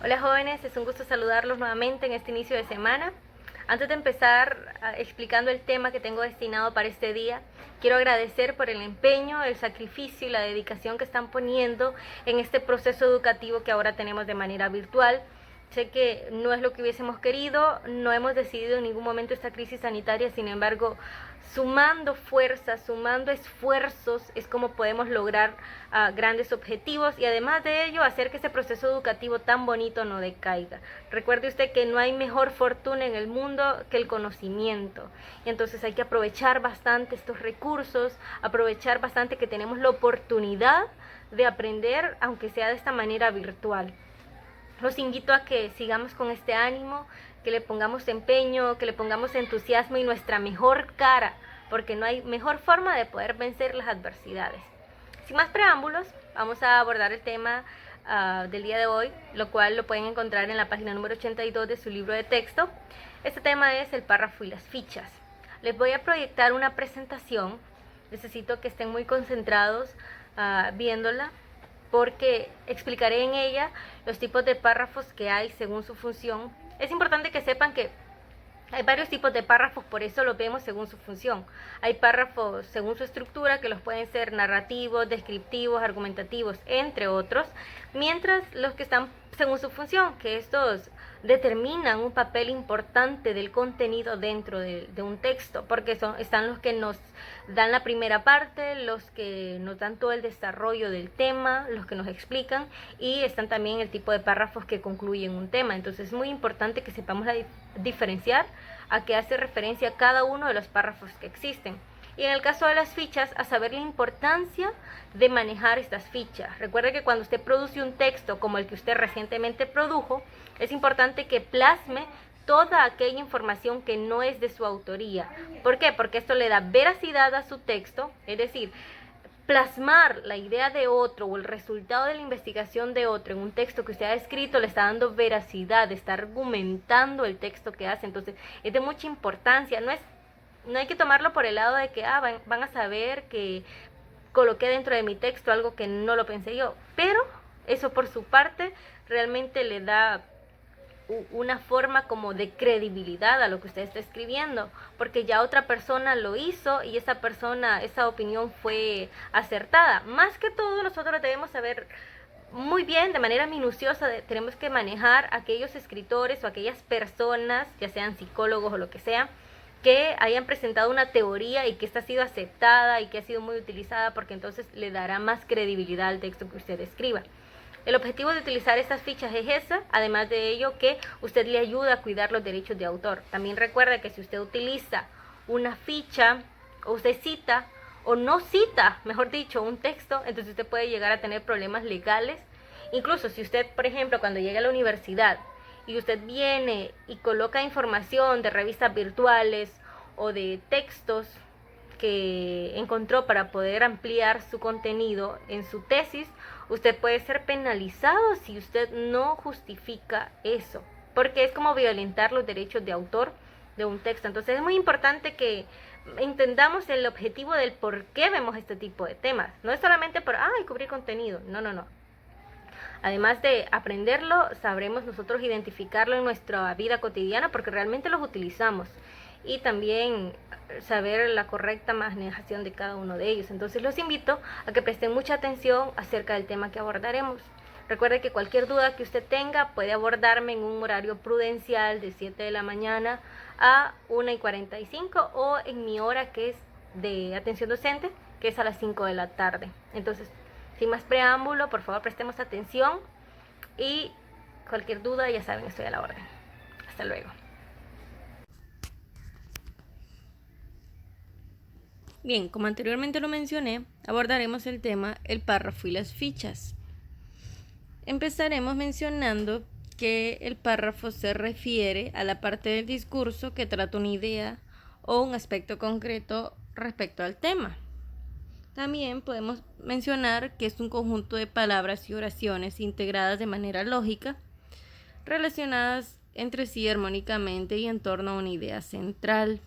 Hola jóvenes, es un gusto saludarlos nuevamente en este inicio de semana. Antes de empezar explicando el tema que tengo destinado para este día, quiero agradecer por el empeño, el sacrificio y la dedicación que están poniendo en este proceso educativo que ahora tenemos de manera virtual. Sé que no es lo que hubiésemos querido, no hemos decidido en ningún momento esta crisis sanitaria, sin embargo, sumando fuerzas, sumando esfuerzos, es como podemos lograr grandes objetivos y además de ello hacer que ese proceso educativo tan bonito no decaiga. Recuerde usted que no hay mejor fortuna en el mundo que el conocimiento, y entonces hay que aprovechar bastante estos recursos, aprovechar bastante que tenemos la oportunidad de aprender, aunque sea de esta manera virtual. Los invito a que sigamos con este ánimo, que le pongamos empeño, que le pongamos entusiasmo y nuestra mejor cara, porque no hay mejor forma de poder vencer las adversidades. Sin más preámbulos, vamos a abordar el tema del día de hoy, lo cual lo pueden encontrar en la página número 82 de su libro de texto. Este tema es el párrafo y las fichas. Les voy a proyectar una presentación, necesito que estén muy concentrados viéndola, porque explicaré en ella los tipos de párrafos que hay según su función. Es importante que sepan que hay varios tipos de párrafos, por eso los vemos según su función. Hay párrafos según su estructura, que los pueden ser narrativos, descriptivos, argumentativos, entre otros, mientras los que están según su función, que estos determinan un papel importante del contenido dentro de un texto, porque están los que nos dan la primera parte, los que nos dan todo el desarrollo del tema, los que nos explican, y están también el tipo de párrafos que concluyen un tema. Entonces es muy importante que sepamos diferenciar a qué hace referencia cada uno de los párrafos que existen. Y en el caso de las fichas, a saber la importancia de manejar estas fichas. Recuerde que cuando usted produce un texto como el que usted recientemente produjo, es importante que plasme toda aquella información que no es de su autoría. ¿Por qué? Porque esto le da veracidad a su texto, es decir, plasmar la idea de otro o el resultado de la investigación de otro en un texto que usted ha escrito le está dando veracidad, está argumentando el texto que hace. Entonces es de mucha importancia, no hay que tomarlo por el lado de que van a saber que coloqué dentro de mi texto algo que no lo pensé yo, pero eso por su parte realmente le da una forma como de credibilidad a lo que usted está escribiendo, porque ya otra persona lo hizo y esa opinión fue acertada. Más que todo, nosotros debemos saber muy bien, de manera minuciosa, tenemos que manejar aquellos escritores o aquellas personas, ya sean psicólogos o lo que sea, que hayan presentado una teoría y que esta ha sido aceptada y que ha sido muy utilizada, porque entonces le dará más credibilidad al texto que usted escriba. El objetivo de utilizar estas fichas es esa, además de ello que usted le ayuda a cuidar los derechos de autor. También recuerda que si usted utiliza una ficha, o usted cita, o no cita, mejor dicho, un texto, entonces usted puede llegar a tener problemas legales. Incluso si usted, por ejemplo, cuando llega a la universidad y usted viene y coloca información de revistas virtuales o de textos que encontró para poder ampliar su contenido en su tesis, usted puede ser penalizado si usted no justifica eso, porque es como violentar los derechos de autor de un texto. Entonces es muy importante que entendamos el objetivo del por qué vemos este tipo de temas. No es solamente por cubrir contenido, no. Además de aprenderlo, sabremos nosotros identificarlo en nuestra vida cotidiana porque realmente los utilizamos, y también saber la correcta manejación de cada uno de ellos. Entonces los invito a que presten mucha atención acerca del tema que abordaremos. Recuerde que cualquier duda que usted tenga puede abordarme en un horario prudencial de 7 de la mañana a 1:45 o en mi hora que es de atención docente, que es a las 5 de la tarde. Entonces, sin más preámbulo, por favor prestemos atención y cualquier duda, ya saben, estoy a la orden. Hasta luego. Bien, como anteriormente lo mencioné, abordaremos el tema el párrafo y las fichas. Empezaremos mencionando que el párrafo se refiere a la parte del discurso que trata una idea o un aspecto concreto respecto al tema. También podemos mencionar que es un conjunto de palabras y oraciones integradas de manera lógica, relacionadas entre sí armónicamente y en torno a una idea central.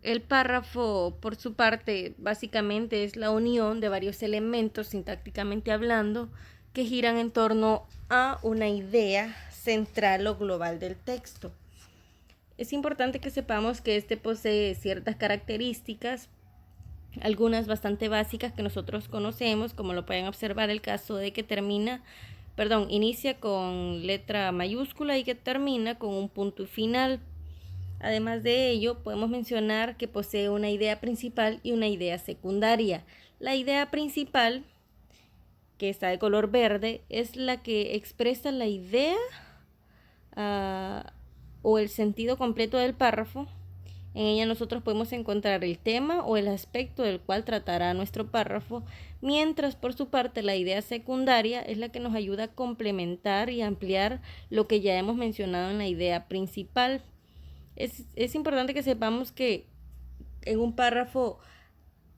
El párrafo, por su parte, básicamente es la unión de varios elementos, sintácticamente hablando, que giran en torno a una idea central o global del texto. Es importante que sepamos que este posee ciertas características, algunas bastante básicas que nosotros conocemos, como lo pueden observar el caso de que inicia con letra mayúscula y que termina con un punto final. Además de ello, podemos mencionar que posee una idea principal y una idea secundaria. La idea principal, que está de color verde, es la que expresa la idea o el sentido completo del párrafo. En ella nosotros podemos encontrar el tema o el aspecto del cual tratará nuestro párrafo, mientras por su parte la idea secundaria es la que nos ayuda a complementar y ampliar lo que ya hemos mencionado en la idea principal. Es importante que sepamos que en un párrafo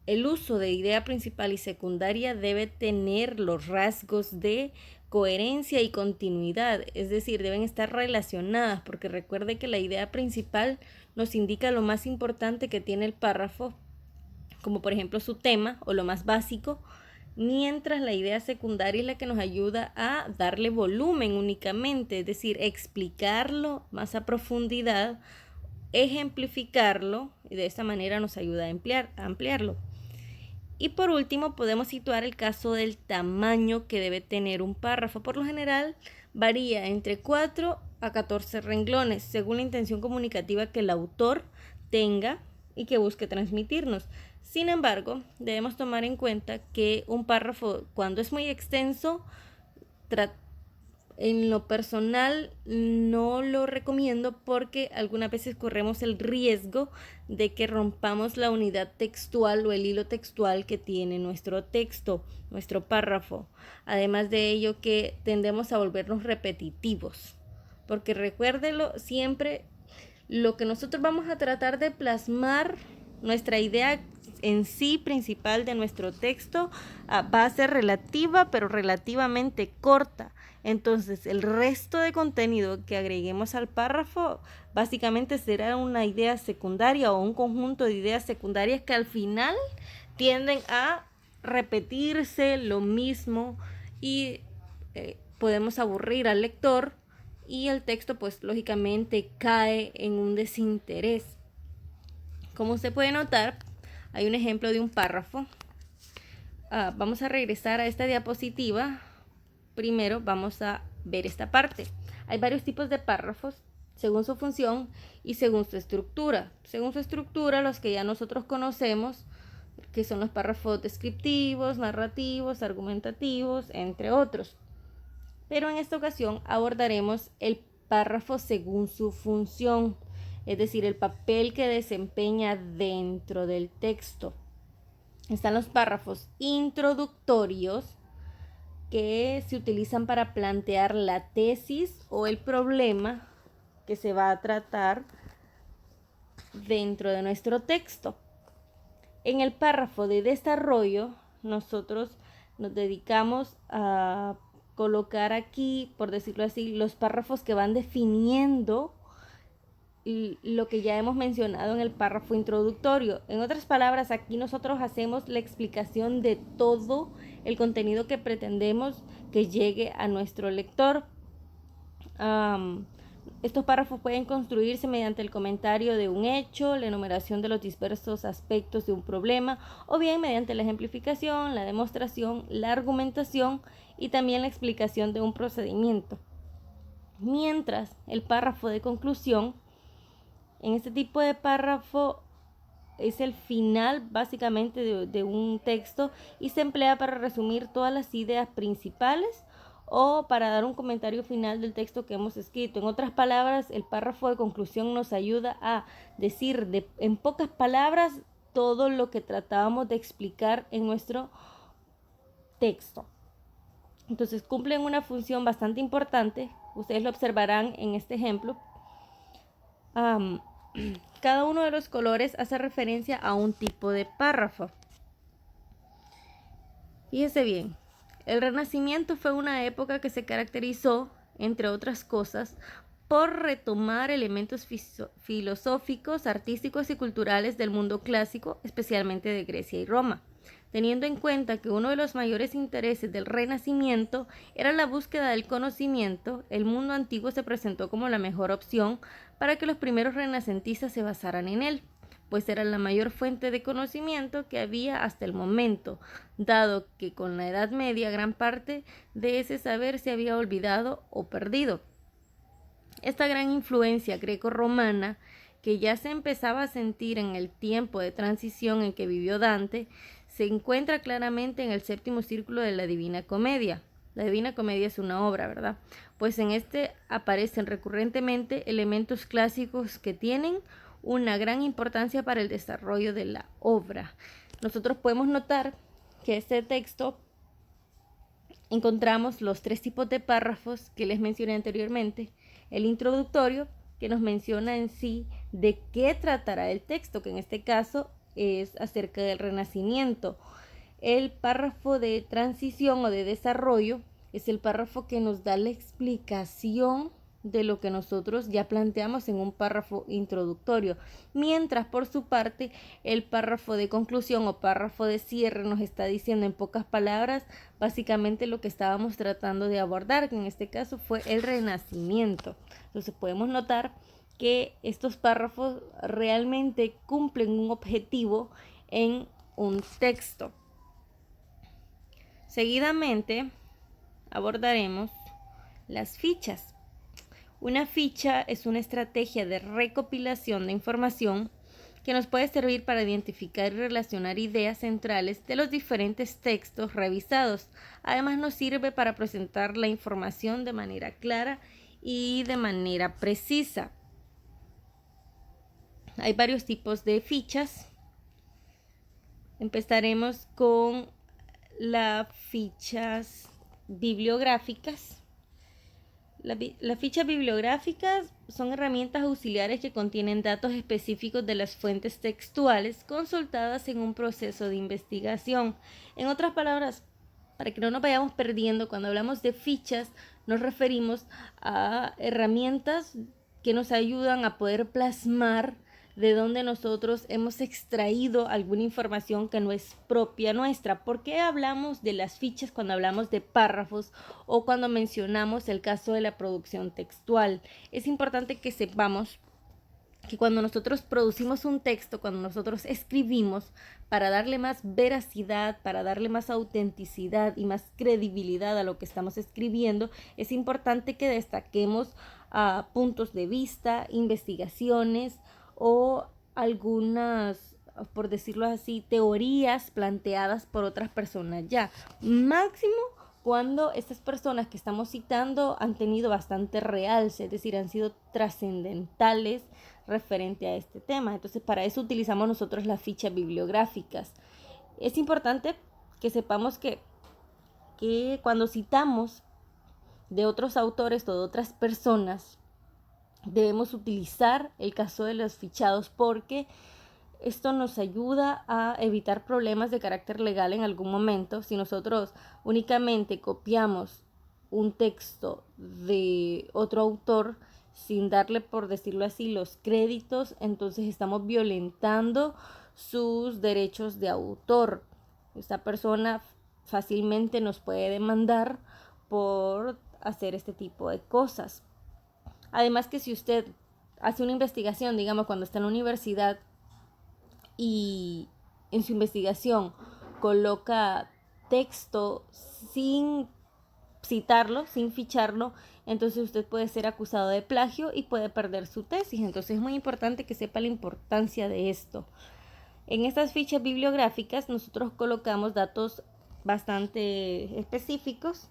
el uso de idea principal y secundaria debe tener los rasgos de coherencia y continuidad, es decir, deben estar relacionadas, porque recuerde que la idea principal nos indica lo más importante que tiene el párrafo, como por ejemplo su tema o lo más básico, mientras la idea secundaria es la que nos ayuda a darle volumen únicamente, es decir, explicarlo más a profundidad, ejemplificarlo, y de esta manera nos ayuda a ampliarlo. Y por último, podemos situar el caso del tamaño que debe tener un párrafo. Por lo general, varía entre 4 a 14 renglones, según la intención comunicativa que el autor tenga y que busque transmitirnos. Sin embargo, debemos tomar en cuenta que un párrafo, cuando es muy extenso, en lo personal no lo recomiendo porque algunas veces corremos el riesgo de que rompamos la unidad textual o el hilo textual que tiene nuestro texto, nuestro párrafo. Además de ello, que tendemos a volvernos repetitivos, porque recuérdelo siempre, lo que nosotros vamos a tratar de plasmar, nuestra idea en sí principal de nuestro texto, va a ser relativa, pero relativamente corta. Entonces, el resto de contenido que agreguemos al párrafo básicamente será una idea secundaria o un conjunto de ideas secundarias que al final tienden a repetirse lo mismo y podemos aburrir al lector y el texto pues lógicamente cae en un desinterés. Como usted puede notar, hay un ejemplo de un párrafo. Vamos a regresar a esta diapositiva. Primero vamos a ver esta parte. Hay varios tipos de párrafos según su función y según su estructura. Según su estructura, los que ya nosotros conocemos, que son los párrafos descriptivos, narrativos, argumentativos, entre otros. Pero en esta ocasión abordaremos el párrafo según su función, es decir, el papel que desempeña dentro del texto. Están los párrafos introductorios, que se utilizan para plantear la tesis o el problema que se va a tratar dentro de nuestro texto. En el párrafo de desarrollo, nosotros nos dedicamos a colocar aquí, por decirlo así, los párrafos que van definiendo lo que ya hemos mencionado en el párrafo introductorio. En otras palabras, aquí nosotros hacemos la explicación de todo el contenido que pretendemos que llegue a nuestro lector. Estos párrafos pueden construirse mediante el comentario de un hecho, la enumeración de los diversos aspectos de un problema, o bien mediante la ejemplificación, la demostración, la argumentación y también la explicación de un procedimiento. Mientras el párrafo de conclusión, en este tipo de párrafo, es el final básicamente de un texto y se emplea para resumir todas las ideas principales o para dar un comentario final del texto que hemos escrito. En otras palabras, el párrafo de conclusión nos ayuda a decir en pocas palabras todo lo que tratábamos de explicar en nuestro texto. Entonces cumplen una función bastante importante. Ustedes lo observarán en este ejemplo. Cada uno de los colores hace referencia a un tipo de párrafo. Fíjese bien, el Renacimiento fue una época que se caracterizó, entre otras cosas, por retomar elementos filosóficos, artísticos y culturales del mundo clásico, especialmente de Grecia y Roma. teniendo en cuenta que uno de los mayores intereses del Renacimiento era la búsqueda del conocimiento. El mundo antiguo se presentó como la mejor opción para que los primeros renacentistas se basaran en él, pues era la mayor fuente de conocimiento que había hasta el momento, dado que con la Edad Media gran parte de ese saber se había olvidado o perdido. Esta gran influencia greco-romana, que ya se empezaba a sentir en el tiempo de transición en que vivió Dante, se encuentra claramente en el séptimo círculo de la Divina Comedia. La Divina Comedia es una obra, ¿verdad? Pues en este aparecen recurrentemente elementos clásicos que tienen una gran importancia para el desarrollo de la obra. Nosotros podemos notar que este texto encontramos los 3 tipos de párrafos que les mencioné anteriormente. El introductorio, que nos menciona en sí de qué tratará el texto, que en este caso es acerca del Renacimiento. El párrafo de transición o de desarrollo es el párrafo que nos da la explicación de lo que nosotros ya planteamos en un párrafo introductorio, mientras por su parte el párrafo de conclusión o párrafo de cierre nos está diciendo en pocas palabras básicamente lo que estábamos tratando de abordar, que en este caso fue el Renacimiento. Entonces podemos notar que estos párrafos realmente cumplen un objetivo en un texto. Seguidamente abordaremos las fichas. Una ficha es una estrategia de recopilación de información que nos puede servir para identificar y relacionar ideas centrales de los diferentes textos revisados. Además, nos sirve para presentar la información de manera clara y de manera precisa. Hay varios tipos de fichas. Empezaremos con las fichas bibliográficas. Las fichas bibliográficas son herramientas auxiliares que contienen datos específicos de las fuentes textuales consultadas en un proceso de investigación. En otras palabras, para que no nos vayamos perdiendo, cuando hablamos de fichas, nos referimos a herramientas que nos ayudan a poder plasmar de donde nosotros hemos extraído alguna información que no es propia nuestra. ¿Por qué hablamos de las fichas cuando hablamos de párrafos o cuando mencionamos el caso de la producción textual? Es importante que sepamos que cuando nosotros producimos un texto, cuando nosotros escribimos, para darle más veracidad, para darle más autenticidad y más credibilidad a lo que estamos escribiendo, es importante que destaquemos puntos de vista, investigaciones o algunas, por decirlo así, teorías planteadas por otras personas ya. Máximo cuando estas personas que estamos citando han tenido bastante realce, es decir, han sido trascendentales referente a este tema. Entonces, para eso utilizamos nosotros las fichas bibliográficas. Es importante que sepamos que cuando citamos de otros autores o de otras personas, debemos utilizar el caso de los fichados porque esto nos ayuda a evitar problemas de carácter legal en algún momento. Si nosotros únicamente copiamos un texto de otro autor sin darle, por decirlo así, los créditos, entonces estamos violentando sus derechos de autor. Esta persona fácilmente nos puede demandar por hacer este tipo de cosas. Además que si usted hace una investigación, digamos cuando está en la universidad y en su investigación coloca texto sin citarlo, sin ficharlo, entonces usted puede ser acusado de plagio y puede perder su tesis. Entonces es muy importante que sepa la importancia de esto. En estas fichas bibliográficas nosotros colocamos datos bastante específicos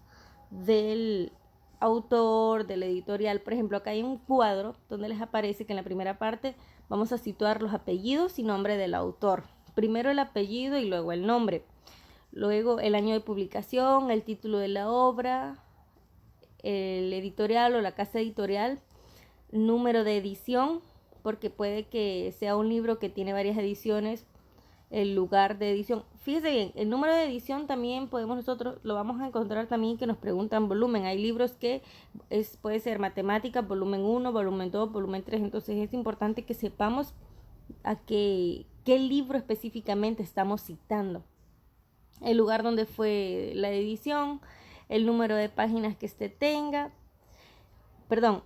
del autor, del editorial. Por ejemplo, acá hay un cuadro donde les aparece que en la primera parte vamos a situar los apellidos y nombre del autor. Primero el apellido y luego el nombre. Luego el año de publicación, el título de la obra, el editorial o la casa editorial, número de edición, porque puede que sea un libro que tiene varias ediciones, el lugar de edición. Fíjese bien, el número de edición también nosotros lo vamos a encontrar también que nos preguntan volumen. Hay libros que puede ser matemáticas, volumen 1, volumen 2, volumen 3. Entonces es importante que sepamos a qué libro específicamente estamos citando. el lugar donde fue la edición, el número de páginas que tenga,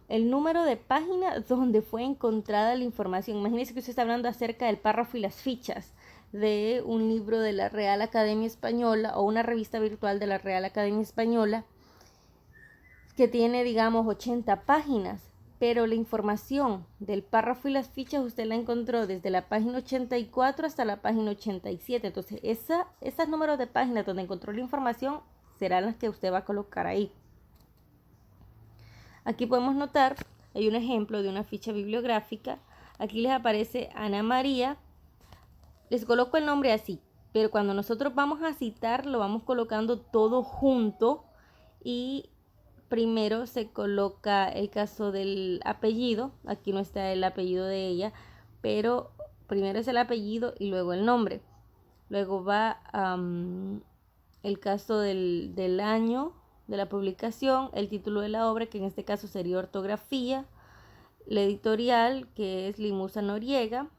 el número de páginas donde fue encontrada la información. Imagínense que usted está hablando acerca del párrafo y las fichas de un libro de la Real Academia Española o una revista virtual de la Real Academia Española que tiene, digamos, 80 páginas, pero la información del párrafo y las fichas usted la encontró desde la página 84 hasta la página 87. Entonces, esos números de páginas donde encontró la información serán las que usted va a colocar ahí. Aquí podemos notar, hay un ejemplo de una ficha bibliográfica. Aquí les aparece Ana María. Les coloco el nombre así, pero cuando nosotros vamos a citar, lo vamos colocando todo junto y primero se coloca el caso del apellido. Aquí no está el apellido de ella, pero primero es el apellido y luego el nombre. Luego va el caso del año de la publicación, el título de la obra, que en este caso sería Ortografía, la editorial, que es Limusa Noriega.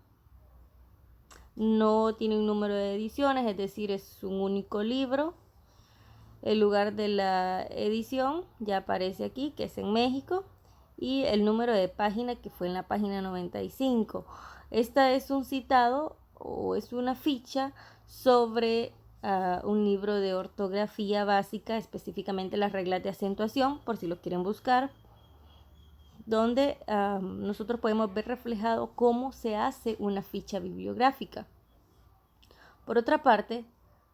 No tiene un número de ediciones, es decir, es un único libro. El lugar de la edición ya aparece aquí, que es en México, y el número de página, que fue en la página 95. Esta es un citado o es una ficha sobre un libro de ortografía básica, específicamente las reglas de acentuación, por si lo quieren buscar, donde nosotros podemos ver reflejado cómo se hace una ficha bibliográfica. Por otra parte,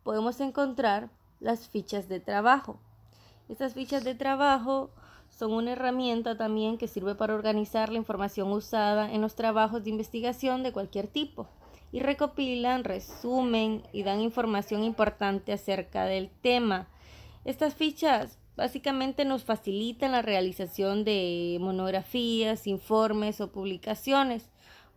podemos encontrar las fichas de trabajo. Estas fichas de trabajo son una herramienta también que sirve para organizar la información usada en los trabajos de investigación de cualquier tipo y recopilan, resumen y dan información importante acerca del tema. Estas fichas básicamente nos facilitan la realización de monografías, informes o publicaciones,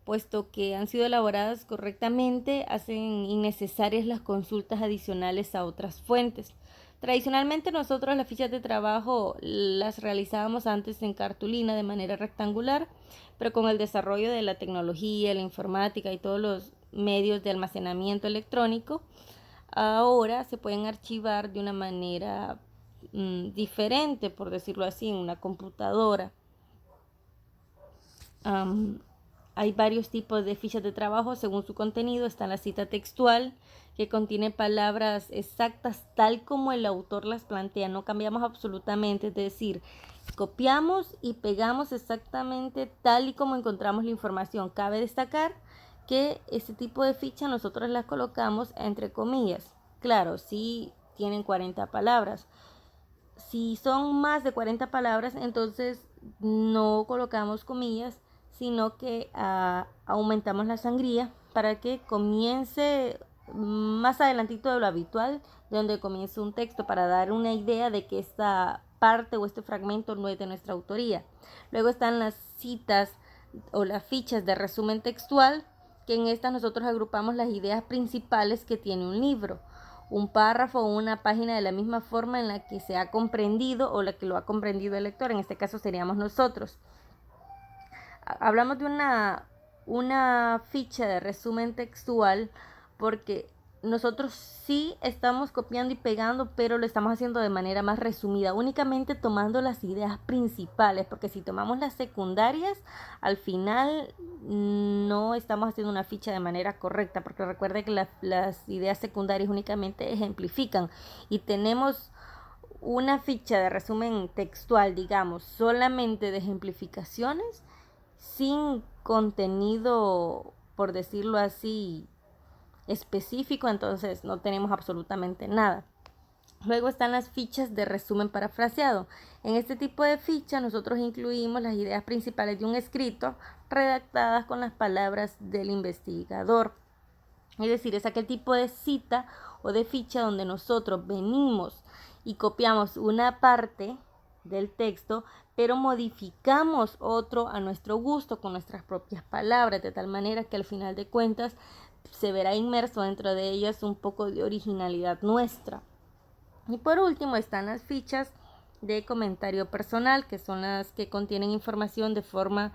puesto que han sido elaboradas correctamente, hacen innecesarias las consultas adicionales a otras fuentes. Tradicionalmente nosotros las fichas de trabajo las realizábamos antes en cartulina de manera rectangular, pero con el desarrollo de la tecnología, la informática y todos los medios de almacenamiento electrónico, ahora se pueden archivar de una manera diferente, por decirlo así, en una computadora. Hay varios tipos de fichas de trabajo según su contenido. Está la cita textual, que contiene palabras exactas tal como el autor las plantea. No cambiamos absolutamente, es decir, copiamos y pegamos exactamente tal y como encontramos la información. Cabe destacar que este tipo de ficha nosotros las colocamos entre comillas. Claro, si tienen 40 palabras. Si son más de 40 palabras, entonces no colocamos comillas, sino que aumentamos la sangría para que comience más adelantito de lo habitual, de donde comienza un texto, para dar una idea de que esta parte o este fragmento no es de nuestra autoría. Luego están las citas o las fichas de resumen textual, que en estas nosotros agrupamos las ideas principales que tiene un libro, un párrafo o una página de la misma forma en la que se ha comprendido o la que lo ha comprendido el lector. En este caso seríamos nosotros. Hablamos de una ficha de resumen textual porque nosotros sí estamos copiando y pegando, pero lo estamos haciendo de manera más resumida, únicamente tomando las ideas principales, porque si tomamos las secundarias, al final no estamos haciendo una ficha de manera correcta, porque recuerde que las ideas secundarias únicamente ejemplifican, y tenemos una ficha de resumen textual, digamos, solamente de ejemplificaciones, sin contenido, por decirlo así, específico, entonces no tenemos absolutamente nada. Luego están las fichas de resumen parafraseado. En este tipo de ficha nosotros incluimos las ideas principales de un escrito redactadas con las palabras del investigador. Es decir, es aquel tipo de cita o de ficha donde nosotros venimos y copiamos una parte del texto, pero modificamos otro a nuestro gusto con nuestras propias palabras, de tal manera que al final de cuentas se verá inmerso dentro de ellas un poco de originalidad nuestra. Y por último están las fichas de comentario personal, que son las que contienen información de forma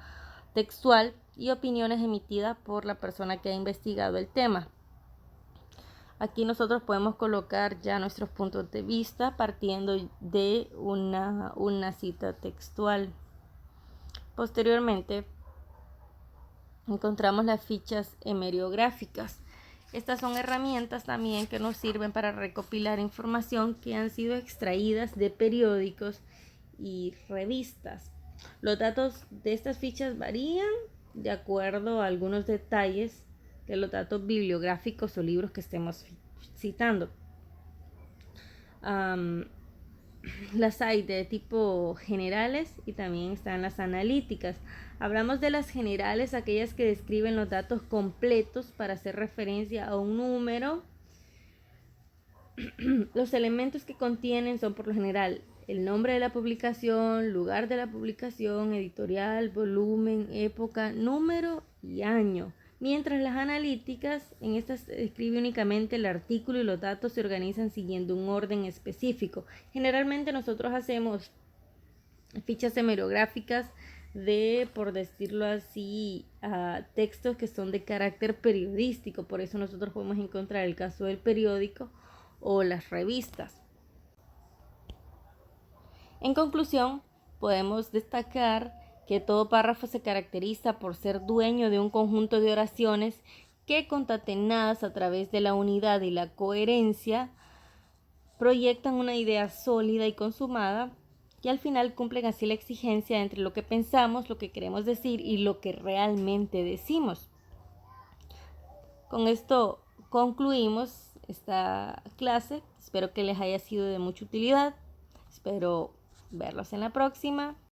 textual y opiniones emitidas por la persona que ha investigado el tema. Aquí nosotros podemos colocar ya nuestros puntos de vista partiendo de una cita textual. Posteriormente, encontramos las fichas hemeriográficas. Estas son herramientas también que nos sirven para recopilar información que han sido extraídas de periódicos y revistas. Los datos de estas fichas varían de acuerdo a algunos detalles de los datos bibliográficos o libros que estemos citando. Las hay de tipo generales y también están las analíticas. Hablamos de las generales, aquellas que describen los datos completos para hacer referencia a un número. Los elementos que contienen son por lo general el nombre de la publicación, lugar de la publicación, editorial, volumen, época, número y año. Mientras las analíticas, en estas describe únicamente el artículo y los datos se organizan siguiendo un orden específico. Generalmente nosotros hacemos fichas hemerográficas de, por decirlo así, textos que son de carácter periodístico. Por eso nosotros podemos encontrar el caso del periódico o las revistas. En conclusión, podemos destacar que todo párrafo se caracteriza por ser dueño de un conjunto de oraciones que, concatenadas a través de la unidad y la coherencia, proyectan una idea sólida y consumada y al final cumplen así la exigencia entre lo que pensamos, lo que queremos decir y lo que realmente decimos. Con esto concluimos esta clase. Espero que les haya sido de mucha utilidad. Espero verlos en la próxima.